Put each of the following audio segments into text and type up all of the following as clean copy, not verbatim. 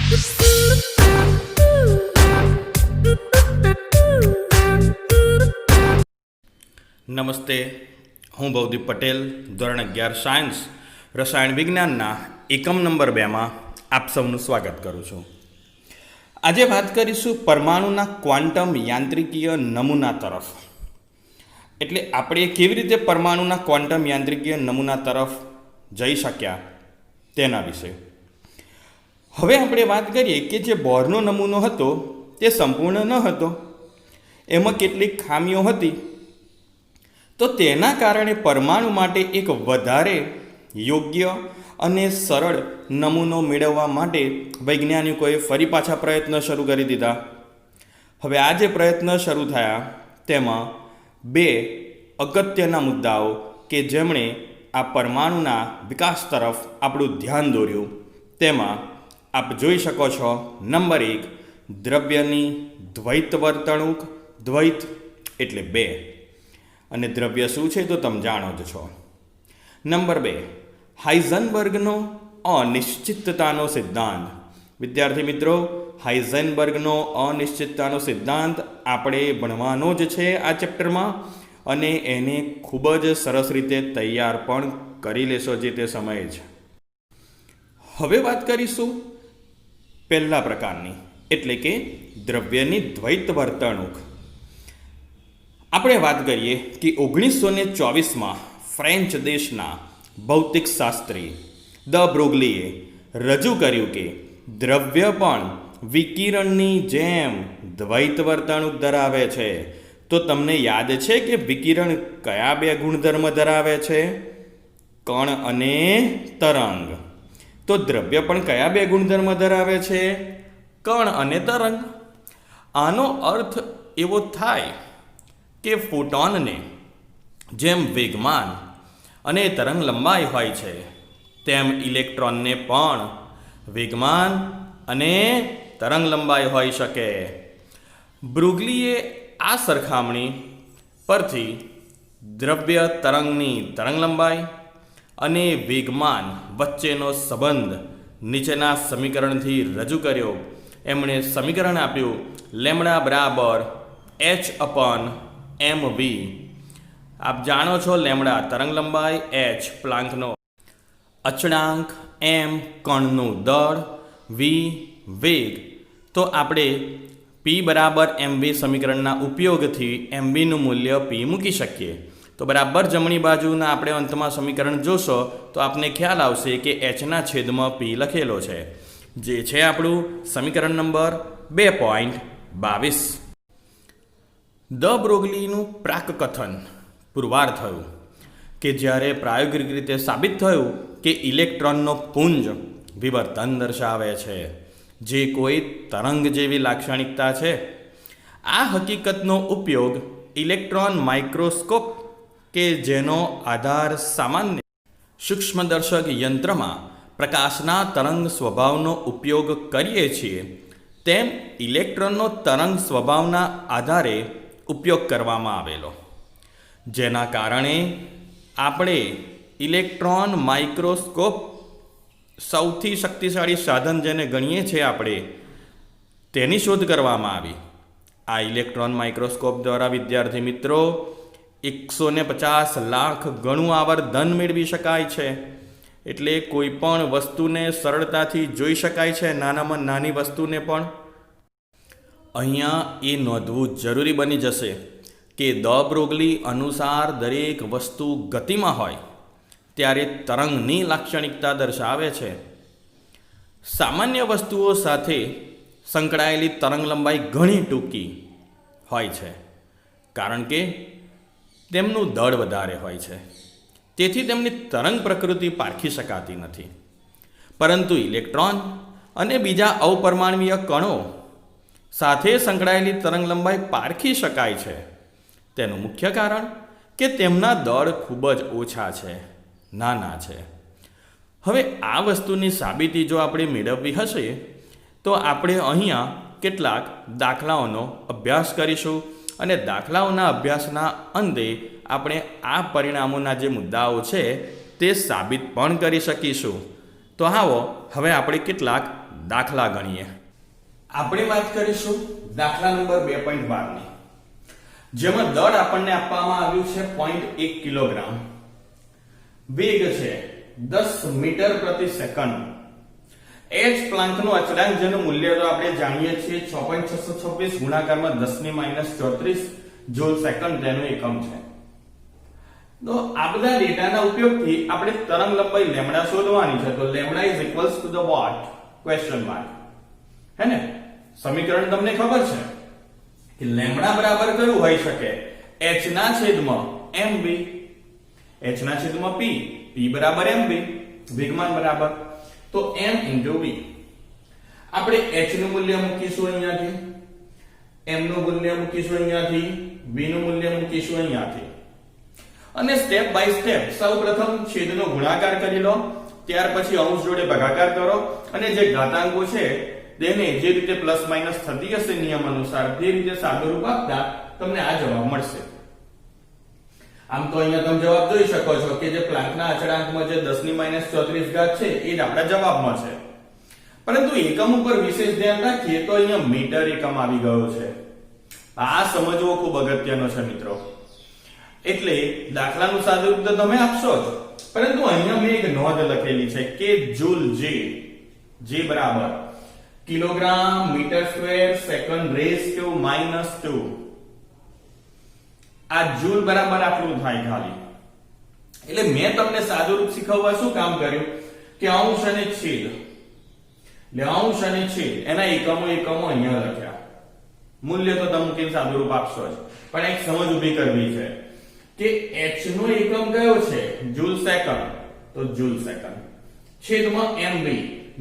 નમસ્તે, હું ભવદીપ પટેલ, ધોરણ 11 સાયન્સ રસાયણ વિજ્ઞાનના એકમ નંબર 2માં આપ સૌનું સ્વાગત કરું છું. આજે વાત કરીશું પરમાણુના ક્વોન્ટમ યાંત્રિકીય નમૂના તરફ. એટલે આપણે કેવી રીતે પરમાણુના ક્વોન્ટમ યાંત્રિકીય નમૂના તરફ જઈ શક્યા તેના વિશે. હવે આપણે વાત કરીએ કે જે બોરનો નમૂનો હતો તે સંપૂર્ણ ન હતો, એમાં કેટલીક ખામીઓ હતી. તો તેના કારણે પરમાણુ માટે એક વધારે યોગ્ય અને સરળ નમૂનો મેળવવા માટે વૈજ્ઞાનિકોએ ફરી પાછા પ્રયત્ન શરૂ કરી દીધા. હવે આ જે પ્રયત્ન શરૂ થયા તેમાં બે અગત્યના મુદ્દાઓ કે જેમણે આ પરમાણુના વિકાસ તરફ આપણું ધ્યાન દોર્યું, તેમાં આપ જોઈ શકો છો. નંબર 1, દ્રવ્યની દ્વૈત વર્તણૂક. દ્વૈત એટલે બે, અને દ્રવ્ય શું છે તો તમે જાણો જ છો. નંબર 2, હાઇઝનબર્ગનો અનિશ્ચિતતાનો સિદ્ધાંત. વિદ્યાર્થી મિત્રો, હાઇઝનબર્ગનો અનિશ્ચિતતાનો સિદ્ધાંત આપણે ભણવાનો જ છે આ ચેપ્ટરમાં, અને એને ખૂબ જ સરસ રીતે તૈયાર પણ કરી લેશો જે તે સમયે જ. હવે વાત કરીશું પહેલા પ્રકારની, એટલે કે દ્રવ્યની દ્વૈત વર્તણૂક. આપણે વાત કરીએ કે 1924માં ફ્રેન્ચ દેશના ભૌતિકશાસ્ત્રી દ બ્રોગલીએ રજૂ કર્યું કે દ્રવ્ય પણ વિકિરણની જેમ દ્વૈત વર્તણૂક ધરાવે છે. તો તમને યાદ છે કે વિકિરણ કયા બે ગુણધર્મ ધરાવે છે? કણ અને તરંગ. તો દ્રવ્ય પણ કયા બે ગુણધર્મ ધરાવે છે? કણ અને તરંગ. આનો અર્થ એવો થાય કે ફોટોનને જેમ વેગમાન અને તરંગ લંબાઈ હોય છે, તેમ ઇલેક્ટ્રોનને પણ વેગમાન અને તરંગ લંબાઈ હોઈ શકે. બ્રુગલીએ આ સરખામણી પરથી દ્રવ્ય તરંગની તરંગ લંબાઈ અને વેગમાન વચ્ચેનો સંબંધ નીચેના સમીકરણથી રજૂ કર્યો. એમણે સમીકરણ આપ્યું લેમ્ડા બરાબર h/mv. આપ જાણો છો લેમ્ડા તરંગ લંબાઈ, h પ્લાન્કનો અચળાંક, m કણનું દળ, v વેગ. તો આપણે p બરાબર mv સમીકરણના ઉપયોગથી mvનું મૂલ્ય p મૂકી શકીએ. તો બરાબર જમણી બાજુના આપણે અંતમાં સમીકરણ જોશો તો આપને ખ્યાલ આવશે કે hના છેદમાં p લખેલો છે, જે છે આપણું સમીકરણ નંબર 2.22. દ બ્રોગલીનું પ્રાકકથન પુરવાર થયું કે જ્યારે પ્રાયોગિક રીતે સાબિત થયું કે ઇલેક્ટ્રોનનો પુંજ વિવર્તન દર્શાવે છે, જે કોઈ તરંગ જેવી લાક્ષણિકતા છે. આ હકીકતનો ઉપયોગ ઇલેક્ટ્રોન માઇક્રોસ્કોપ કે જેનો આધાર સામાન્ય સૂક્ષ્મદર્શક યંત્રમાં પ્રકાશના તરંગ સ્વભાવનો ઉપયોગ કરીએ છીએ, તેમ ઇલેક્ટ્રોનનો તરંગ સ્વભાવના આધારે ઉપયોગ કરવામાં આવેલો, જેના કારણે આપણે ઇલેક્ટ્રોન માઇક્રોસ્કોપ સૌથી શક્તિશાળી સાધન જેને ગણીએ છીએ આપણે, તેની શોધ કરવામાં આવી. આ ઇલેક્ટ્રોન માઇક્રોસ્કોપ દ્વારા વિદ્યાર્થી મિત્રો 150 લાખ ગણું આવર્ધન મેળવી શકાય છે. એટલે કોઈ પણ વસ્તુને સરળતાથી જોઈ શકાય છે, નાનામાં નાની વસ્તુને પણ. અહીંયા એ નોંધવું જરૂરી બની જશે કે દ બ્રોગલી અનુસાર દરેક વસ્તુ ગતિમાં હોય ત્યારે તરંગની લાક્ષણિકતા દર્શાવે છે. સામાન્ય વસ્તુઓ સાથે સંકળાયેલી તરંગ લંબાઈ ઘણી ટૂંકી હોય છે, કારણ કે તેમનું દળ વધારે હોય છે. તેથી તેમની તરંગ પ્રકૃતિ પારખી શકાતી નથી. પરંતુ ઇલેક્ટ્રોન અને બીજા અપરમાણવીય કણો સાથે સંકળાયેલી તરંગ લંબાઈ પારખી શકાય છે. તેનું મુખ્ય કારણ કે તેમના દળ ખૂબ જ ઓછા છે, નાના છે. હવે આ વસ્તુની સાબિતી જો આપણે મેળવવી હશે તો આપણે અહીંયા કેટલાક દાખલાઓનો અભ્યાસ કરીશું, અને દાખલાઓના અભ્યાસના અંતે આપણે આ પરિણામોના જે મુદ્દાઓ છે તે સાબિત પણ કરી શકીશું. તો આવો હવે આપણે કેટલાક દાખલા ગણીએ. આપણે વાત કરીશું દાખલા નંબર 2.12 ની, જેમાં દળ આપણને આપવામાં આવ્યું છે 0.1 કિલોગ્રામ, વેગ છે 10 મીટર પ્રતિ સેકન્ડ. h પ્લાન્કનું અચળાંક જેનું મૂલ્ય તો આપણે જાણીએ છીએ 6.626 ગુણાકારમાં 10⁻34 જૂલ સેકન્ડ તેનું એકમ છે. તો આ બધા ડેટાના ઉપયોગથી આપણે તરંગ લંબાઈ લેમ્ડા શોધવાની છે. તો lambda is equals to the what? Question mark. હે ને? સમીકરણ તમને ખબર છે કે લેમ્ડા બરાબર કયું હોઈ શકે? h ના છેદમાં mv, h ના છેદમાં p, p બરાબર mv, વેગમાન બરાબર તો m into v. આપણે h નું મૂલ્ય મૂકીશું અહીંયાથી, m નું મૂલ્ય મૂકીશું અહીંયાથી, v નું મૂલ્ય મૂકીશું અહીંયાથી, અને સ્ટેપ બાય સ્ટેપ સૌપ્રથમ છેદનો ગુણાકાર કરી લો, ત્યાર પછી અંશ જોડે ભાગાકાર કરો, અને જે ઘાતાંકો છે તેને જે રીતે પ્લસ માઇનસ થતી હશે નિયમ અનુસાર તે રીતે સાદુરૂપ આપતા તમને આ જવાબ મળશે. આમ તો અહીંયા તમે જવાબ જોઈ શકો છો કે જે પ્લાન્કના અચળાંકમાં જે 10⁻34 ઘાત છે એ જ આપણા જવાબમાં છે. પરંતુ એકમ ઉપર વિશેષ ધ્યાન રાખીએ તો અહીંયા મીટર એકમ આવી ગયો છે. આ સમજવો ખૂબ અગત્યનો છે મિત્રો. એટલે દાખલાનું સાદુરૂપ તો તમે આપશો જ, પરંતુ અહીંયા મેં એક નોંધ લખેલી છે કે જૂલ જે બરાબર kilogram metre square second raise to -2. આ જૂલ બરાબર આટલું થાય ખાલી. એટલે મેં તમને સાદુરૂપ શીખવવા શું કામ કર્યું કે અંશ અને છેદ, એટલે અંશ અને છેદ એના એકમો અહીંયા લખ્યા. મૂલ્ય તો તમે કેમ સાદુરૂપ આપશો જ, પણ એક સમજ ઊભી કરવી છે કે h નો એકમ કયો છે? જૂલ સેકન્ડ, તો જૂલ સેકન્ડ, છેદમાં mv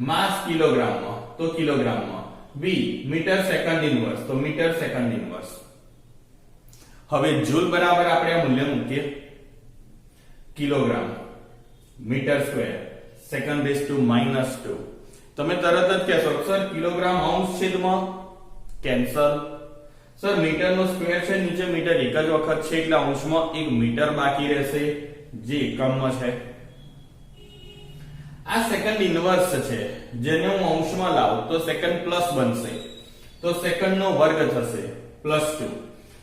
માસ કિલોગ્રામમાં, તો કિલોગ્રામમાં, v મીટર સેકન્ડ ઇન્વર્સ, તો મીટર સેકન્ડ ઇન્વર્સ. હવે જૂલ બરાબર આપણે આ મૂલ્ય મૂકીએ kilogram metre square second raise to -2. તમે તરત જ કહેશો સર કિલોગ્રામ અંશ છેદમાં કેન્સલ. સર મીટર નો સ્ક્વેર છે, નીચે મીટર એક જ વખત છે એટલે અંશમાં 1 મીટર બાકી રહેશે જે એકમમાં છે. આ સેકન્ડ ઇન્વર્સ છે, જેને હું અંશમાં લાવું તો સેકન્ડ પ્લસ બનશે, તો સેકન્ડ નો વર્ગ થશે +2,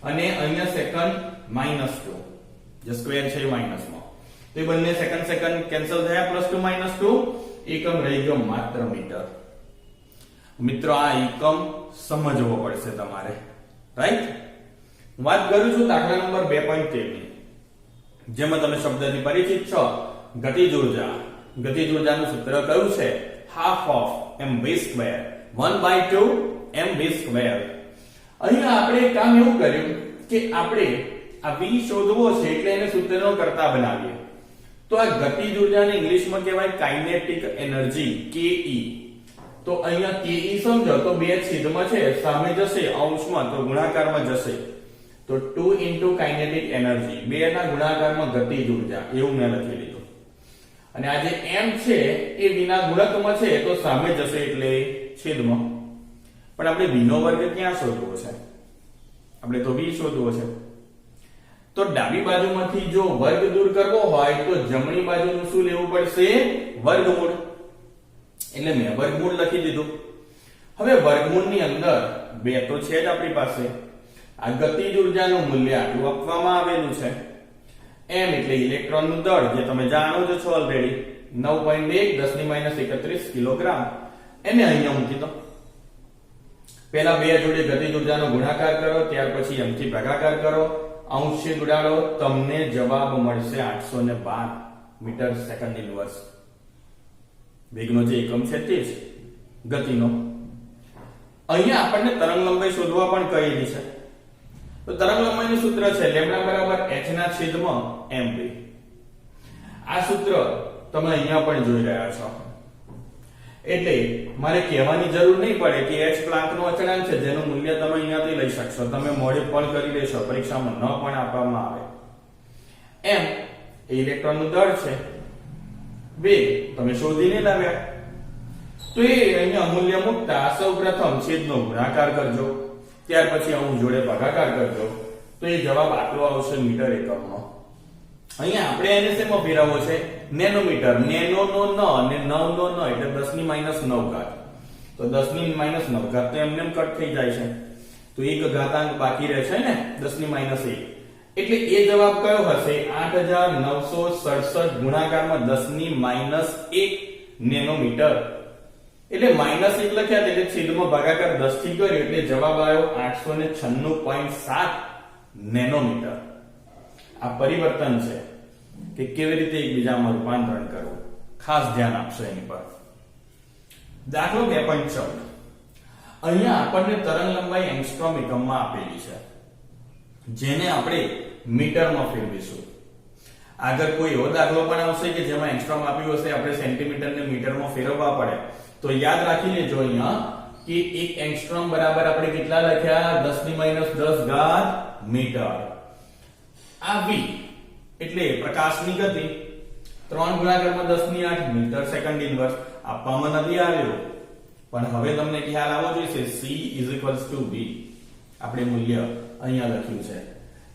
અને અહીંયા સેકન્ડ -2, જે સ્ક્વેર છે એ માઈનસમાં, તો એ બંને સેકન્ડ કેન્સલ થયા, +2 -2, એકમ રહી ગયો માત્ર મીટર. મિત્રો આ એકમ સમજવો પડશે તમારે, રાઈટ? વાત કરું છું દાખલા નંબર 2.13 ની, જેમાં તમે શબ્દથી પરિચિત છો ગતિજ ઉર્જા. ગતિજ ઉર્જાનું સૂત્ર કયું છે? Half of mv², 1/2 mv². અહીંયા આપણે કામ એવું કર્યું કે આપણે આ v શોધવો છે એટલે એને સૂત્રનો કરતા બનાવીએ. તો આ ગતિજ ઉર્જાને ઇંગ્લિશમાં કહેવાય કાઇનેટિક એનર્જી, ke. તો અહીંયા ke સમજો તો બે છેદમાં છે, સામે જશે અંશમાં તો ગુણાકારમાં જશે, તો 2 into કાઇનેટિક એનર્જી, બે ના ગુણાકારમાં ગતિજ ઉર્જા, એવું મેં લખી લીધું. અને આ જે m છે એ v ના ગુણકમાં છે તો સામે જશે એટલે છેદમાં. પણ આપણે v નો વર્ગ ક્યાં શોધવો છે? આપણે તો v શોધવો છે. તો ડાબી બાજુમાંથી જો વર્ગ દૂર કરવો હોય તો જમણી બાજુનું શું લેવું પડશે? વર્ગમૂળ. એટલે મેં વર્ગમૂળ લખી દીધું. હવે વર્ગમૂળની અંદર 2 તો છે જ આપણી પાસે. આ ગતિજ ઉર્જાનું મૂલ્ય આટલું આપવામાં આવેલું છે. m એટલે ઇલેક્ટ્રોનનું દળ, જે તમે જાણો જ છો ઓલરેડી, 9.1 10⁻31 કિલોગ્રામ. એને અહીંયા મૂકી દો. પહેલા બે જોડે ગતિજ ઉર્જાનો ગુણાકાર કરો, ત્યાર પછી m થી ભાગાકાર કરો, અંશ ઉડાડો, તમને જવાબ મળશે 812 મીટર સેકન્ડ ઇન્વર્સ. વેગનો જે એકમ છે તે જ ગતિનો. અહીંયા આપણને તરંગ લંબાઈ શોધવા પણ કહેલી છે. તો તરંગ લંબાઈનું સૂત્ર છે લેમ્ડા બરાબર h ના છેદમાં mv. આ સૂત્ર તમે અહીંયા પણ જોઈ રહ્યા છો. એટલે મારે કહેવાની જરૂર નહીં પડે કે h પ્લાન્કનો અચળાંક છે, જેનું મૂલ્ય તમે અહીંયાથી લઈ શકશો. તમે મોડે પણ કરી લેશો, પરીક્ષામાં ન પણ આપવામાં આવે. m એ ઇલેક્ટ્રોનનું દળ છે, વેગ તમે શોધીને લાવ્યા. તો એ અહીંયા મૂલ્ય મૂકતા સૌપ્રથમ છેદનો ગુણાકાર કરજો, ત્યાર પછી અંશ જોડે ભાગાકાર કરજો, તો એ જવાબ આટલો આવશે મીટર એકમમાં. અહીંયા આપણે એને શેમાં ફેરવવો છે? નેનોમીટર. નેનો નો ન અને 9 નો ન એટલે 10⁻9 ઘાત. તો 10 ની માઇનસ 9 ઘાત તો એમને કટ થઈ જાય છે, તો એક ઘાતાંક બાકી રહેશે ને 10 ની માઇનસ 1, એટલે એ જવાબ કયો હશે? 8967 ગુણાકારમાં 10 ની માઇનસ 1 નેનોમીટર. એટલે માઇનસ 1 લખ્યા એટલે છેદમાં ભાગાકાર 10 થી કર્યો એટલે જવાબ આવ્યો 896.7 નેનોમીટર. આ પરિવર્તન છે કે કેવી રીતે એકબીજામાં રૂપાંતરણ કરવું, ખાસ ધ્યાન આપશો એની પર. દાખલો 2.14. અહીંયા આપણને તરંગ લંબાઈ એંગસ્ટ્રોમ એકમમાં આપેલી છે, જેને આપણે મીટરમાં ફેરવીશું. આગળ કોઈ એવો દાખલો પણ આવશે કે જેમાં એંગસ્ટ્રોમ આપ્યું હશે, આપણે સેન્ટીમીટર ને મીટરમાં ફેરવવા પડે, તો યાદ રાખી લેજો અહીંયા કે 1 એંગસ્ટ્રોમ બરાબર આપણે કેટલા લખ્યા? 10 ની માઇનસ 10 ઘાત મીટર. આ v એટલે પ્રકાશની ગતિ 3 ગુણાકારમાં 10 ની 8 મીટર સેકન્ડ ઇન્વર્સ આપવામાં નથી આવ્યો, પણ હવે તમને ખ્યાલ આવવો જોઈએ c v આપણે મૂલ્ય અહીંયા લખ્યું છે.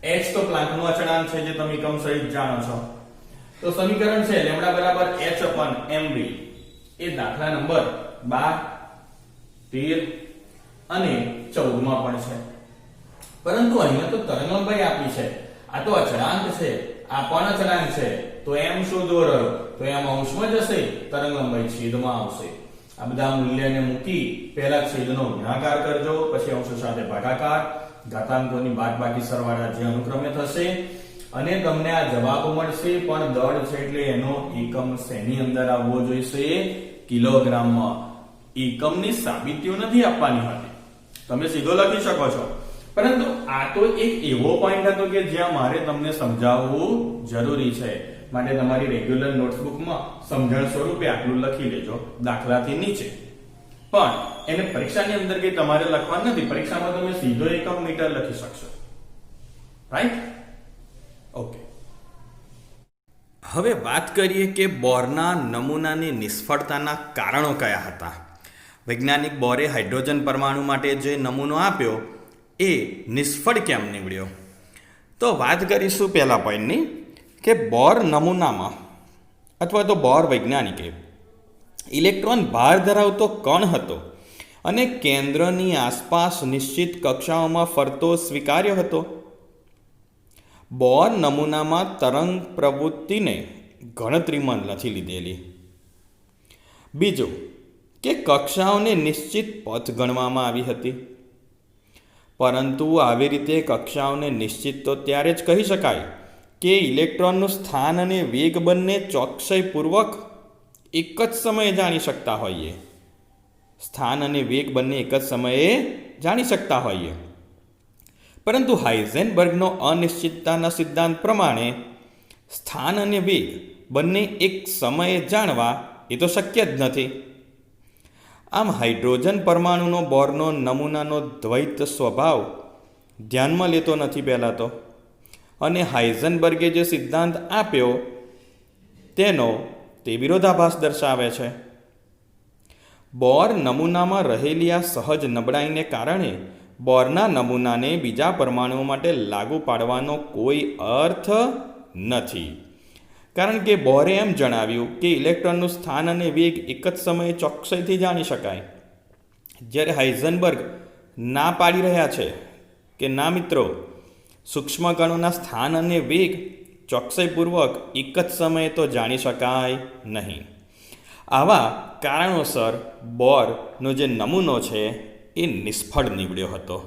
h તો પ્લાન્કનું અચળાંક છે જે તમે એકમ સહિત જાણો છો. તો સમીકરણ છે λ બરાબર h/mv. એ દાખલા નંબર 12, 13 અને 14 માં પણ છે. પરંતુ અહીંયા તો તરંગ લંબાઈ આપી છે, આ તો અચળાંક છે, આ પણ અચળાંક છે, તો m શોધવો રહ્યો, તો m અંશમાં જશે, તરંગ લંબાઈ છેદમાં આવશે. આ બધા મૂલ્યને મૂકી પહેલા છેદનો ગુણાકાર કરજો, પછી અંશ સાથે ભાગાકાર, ઘાતાંકોની બાદબાકી સરવાળા જે અનુક્રમે થશે અને તમને આ જવાબ મળશે. પણ દળ છે એટલે એનો એકમ શેની અંદર આવવો જોઈશે? કિલોગ્રામમાં. એકમની સાબિતીઓ નથી આપવાની હતી, તમે સીધો લખી શકો છો, પરંતુ આ તો એક એવો પોઈન્ટ હતો કે જ્યાં મારે તમને સમજાવવું જરૂરી છે, માટે તમારી રેગ્યુલર નોટબુકમાં સમજણ સ્વરૂપે આટલું લખી લેજો દાખલાથી નીચે. પણ એને પરીક્ષાની અંદર કે તમારે લખવાનું નથી, પરીક્ષામાં તમે સીધો એકમ મીટર લખી શકશો. રાઈટ? ઓકે. હવે વાત કરીએ કે બોરના નમૂનાની નિષ્ફળતાના કારણો કયા હતા. વૈજ્ઞાનિક બોરે હાઇડ્રોજન પરમાણુ માટે જે નમૂનો આપ્યો એ નિષ્ફળ કેમ નીવડ્યો? તો વાત કરીશું પહેલા પોઈન્ટની કે બોર નમૂનામાં અથવા તો બોર વૈજ્ઞાનિકે ઇલેક્ટ્રોન ભાર ધરાવતો કણ હતો અને કેન્દ્રની આસપાસ નિશ્ચિત કક્ષાઓમાં ફરતો સ્વીકાર્યો હતો. બોર નમૂનામાં તરંગ પ્રવૃત્તિને ગણતરીમાં નથી લીધેલી. બીજું કે કક્ષાઓને નિશ્ચિત પથ ગણવામાં આવી હતી, પરંતુ આવી રીતે કક્ષાઓને નિશ્ચિત તો ત્યારે જ કહી શકાય કે ઇલેક્ટ્રોનનું સ્થાન અને વેગ બંને ચોકસાઈપૂર્વક એક જ સમયે જાણી શકતા હોઈએ. સ્થાન અને વેગ બંને એક જ સમયે જાણી શકતા હોઈએ. પરંતુ હાઇઝેનબર્ગનો અનિશ્ચિતતાના સિદ્ધાંત પ્રમાણે સ્થાન અને વેગ બંને એક સમયે જાણવા એ તો શક્ય જ નથી. આમ હાઇડ્રોજન પરમાણુનો બોરનો નમૂનાનો દ્વૈત સ્વભાવ ધ્યાનમાં લેતો નથી પહેલાં તો, અને હાઇઝનબર્ગે જે સિદ્ધાંત આપ્યો તેનો તે વિરોધાભાસ દર્શાવે છે. બોર નમૂનામાં રહેલી આ સહજ નબળાઈને કારણે બોરના નમૂનાને બીજા પરમાણુઓ માટે લાગુ પાડવાનો કોઈ અર્થ નથી, કારણ કે બોરે એમ જણાવ્યું કે ઇલેક્ટ્રોનનું સ્થાન અને વેગ એક જ સમયે ચોકસાઈથી જાણી શકાય, જ્યારે હાઇઝનબર્ગ ના પાડી રહ્યા છે કે ના મિત્રો, સૂક્ષ્મ કણોના સ્થાન અને વેગ ચોકસાઈપૂર્વક એક જ સમયે તો જાણી શકાય નહીં. આવા કારણોસર બોરનો જે નમૂનો છે એ નિષ્ફળ નીવડ્યો હતો.